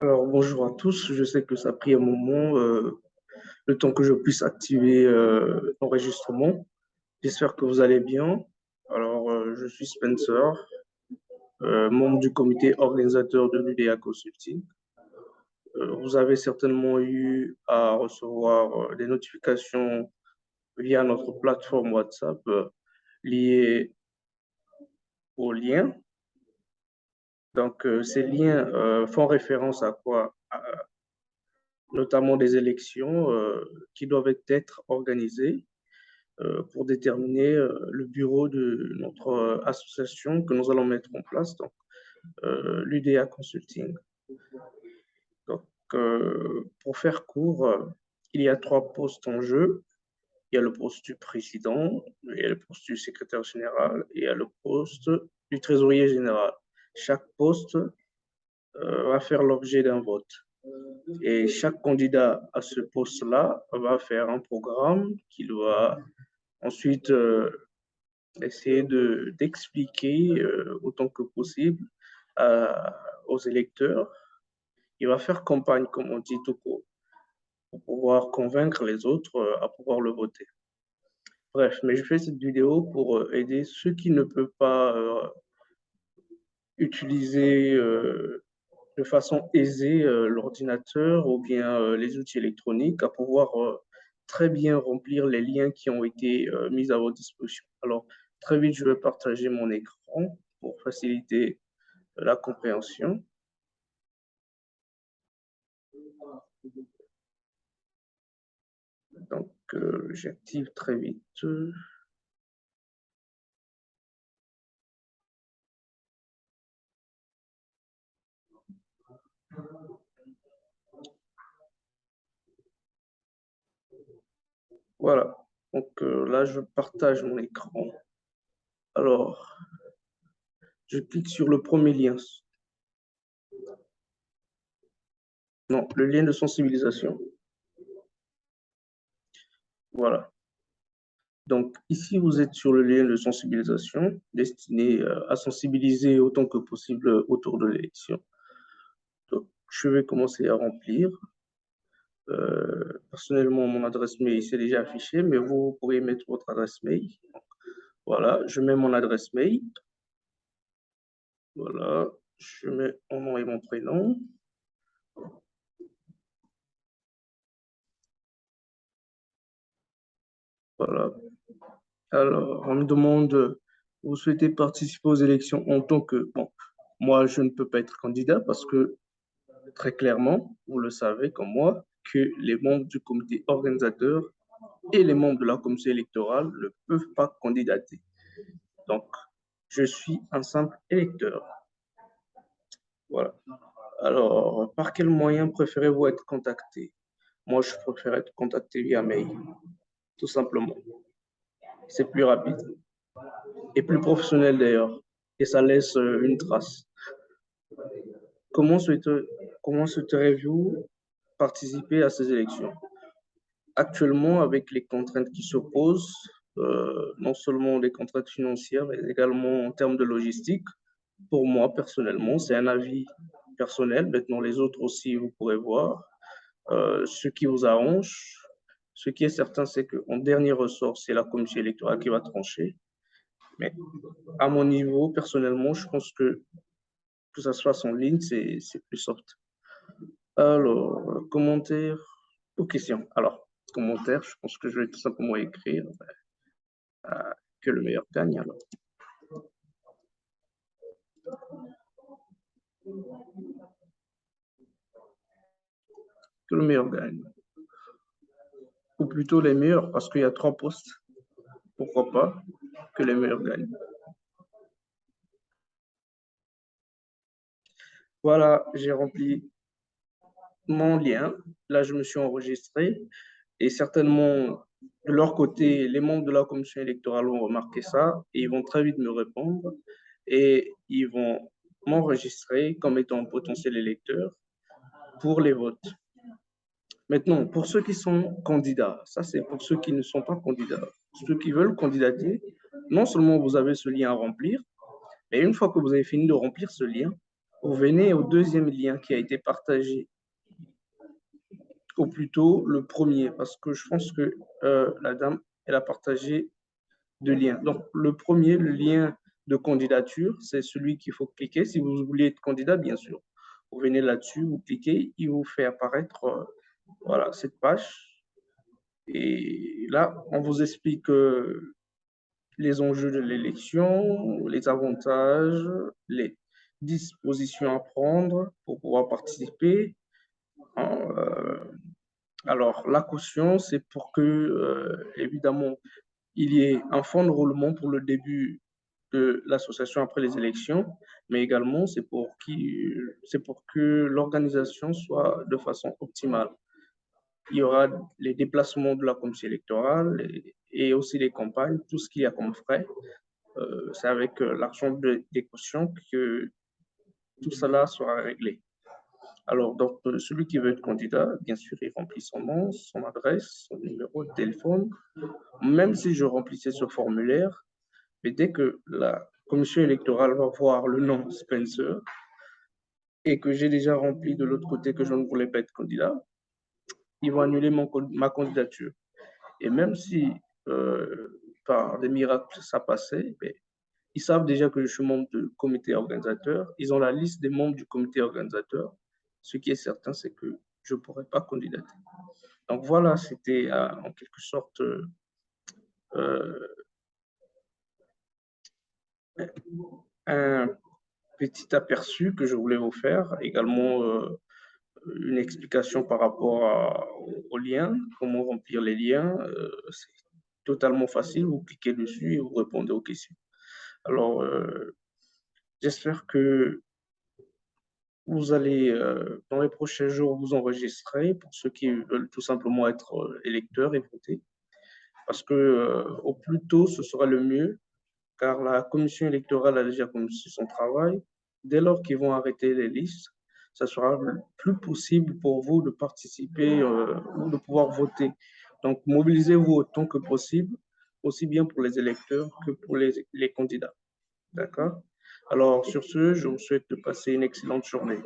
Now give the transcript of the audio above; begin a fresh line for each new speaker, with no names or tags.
Alors, bonjour à tous. Je sais que ça a pris un moment, le temps que je puisse activer l'enregistrement. J'espère que vous allez bien. Alors, je suis Spencer, membre du comité organisateur de l'UDA Consulting. Vous avez certainement eu à recevoir des notifications via notre plateforme WhatsApp liées aux liens. Donc, ces liens font référence à quoi? Notamment des élections qui doivent être organisées pour déterminer le bureau de notre association que nous allons mettre en place, donc l'UDA Consulting. Donc, pour faire court, il y a trois postes en jeu. Il y a le poste du président, il y a le poste du secrétaire général et il y a le poste du trésorier général. Chaque poste va faire l'objet d'un vote. Et chaque candidat à ce poste-là va faire un programme qu'il va ensuite essayer d'expliquer autant que possible aux électeurs. Il va faire campagne, comme on dit tout court, pour pouvoir convaincre les autres à pouvoir le voter. Bref, mais je fais cette vidéo pour aider ceux qui ne peuvent pas utiliser de façon aisée l'ordinateur ou bien les outils électroniques à pouvoir très bien remplir les liens qui ont été mis à votre disposition. Alors, très vite, je vais partager mon écran pour faciliter la compréhension. Donc, j'active très vite. Voilà. Donc là, je partage mon écran. Alors, je clique sur le premier lien. Non, le lien de sensibilisation. Voilà. Donc, ici, vous êtes sur le lien de sensibilisation destiné à sensibiliser autant que possible autour de l'élection. Donc, je vais commencer à remplir. Personnellement, mon adresse mail s'est déjà affichée, mais vous pourriez mettre votre adresse mail. Voilà, je mets mon adresse mail. Voilà, je mets mon nom et mon prénom. Voilà. Alors, on me demande, vous souhaitez participer aux élections en tant que... Bon, moi, je ne peux pas être candidat parce que, très clairement, vous le savez comme moi, que les membres du comité organisateur et les membres de la commission électorale ne peuvent pas candidater. Donc, je suis un simple électeur. Voilà. Alors, par quel moyen préférez-vous être contacté? Moi, je préfère être contacté via mail, tout simplement. C'est plus rapide et plus professionnel d'ailleurs, et ça laisse une trace. Comment souhaiteriez-vous participer à ces élections? Actuellement, avec les contraintes qui s'opposent, non seulement des contraintes financières, mais également en termes de logistique, pour moi, personnellement, c'est un avis personnel. Maintenant, les autres aussi, vous pourrez voir ce qui vous arrange. Ce qui est certain, c'est qu'en dernier ressort, c'est la commission électorale qui va trancher. Mais à mon niveau, personnellement, je pense que ça se fasse en ligne, c'est plus soft. Alors, commentaires ou questions. Alors, commentaires, je pense que je vais tout simplement écrire que le meilleur gagne. Alors, que le meilleur gagne. Ou plutôt les meilleurs, parce qu'il y a trois postes. Pourquoi pas que les meilleurs gagnent. Voilà, j'ai rempli mon lien. Là, je me suis enregistré et certainement de leur côté, les membres de la commission électorale ont remarqué ça et ils vont très vite me répondre et ils vont m'enregistrer comme étant un potentiel électeur pour les votes. Maintenant, pour ceux qui sont candidats, ça c'est pour ceux qui ne sont pas candidats. Ceux qui veulent candidater, non seulement vous avez ce lien à remplir, mais une fois que vous avez fini de remplir ce lien, Vous venez au deuxième lien qui a été partagé, ou plutôt le premier, parce que je pense que la dame, elle a partagé deux liens. Donc, le premier, le lien de candidature, c'est celui qu'il faut cliquer. Si vous voulez être candidat, bien sûr, vous venez là-dessus, vous cliquez, il vous fait apparaître voilà, cette page. Et là, on vous explique les enjeux de l'élection, les avantages, les dispositions à prendre pour pouvoir participer. Euh, alors, la caution, c'est pour que, évidemment, il y ait un fonds de roulement pour le début de l'association après les élections, mais également c'est pour que l'organisation soit de façon optimale. Il y aura les déplacements de la commission électorale et aussi les campagnes, tout ce qu'il y a comme frais. C'est avec l'argent des cautions que tout cela sera réglé. Alors, donc, celui qui veut être candidat, bien sûr, il remplit son nom, son adresse, son numéro de téléphone. Même si je remplissais ce formulaire, mais dès que la commission électorale va voir le nom Spencer et que j'ai déjà rempli de l'autre côté que je ne voulais pas être candidat, ils vont annuler ma candidature. Et même si par des miracles ça passait, ben, ils savent déjà que je suis membre du comité organisateur. Ils ont la liste des membres du comité organisateur. Ce qui est certain, c'est que je ne pourrais pas candidater. Donc voilà, c'était en quelque sorte euh, un petit aperçu que je voulais vous faire. Également, une explication par rapport aux liens, comment remplir les liens. C'est totalement facile, vous cliquez dessus et vous répondez aux questions. Alors, j'espère que vous allez, dans les prochains jours, vous enregistrer pour ceux qui veulent tout simplement être électeurs et voter. Parce que au plus tôt, ce sera le mieux, car la commission électorale a déjà commencé son travail. Dès lors qu'ils vont arrêter les listes, ça sera plus possible pour vous de participer ou de pouvoir voter. Donc, mobilisez-vous autant que possible, aussi bien pour les électeurs que pour les candidats. D'accord? Alors, sur ce, je vous souhaite de passer une excellente journée.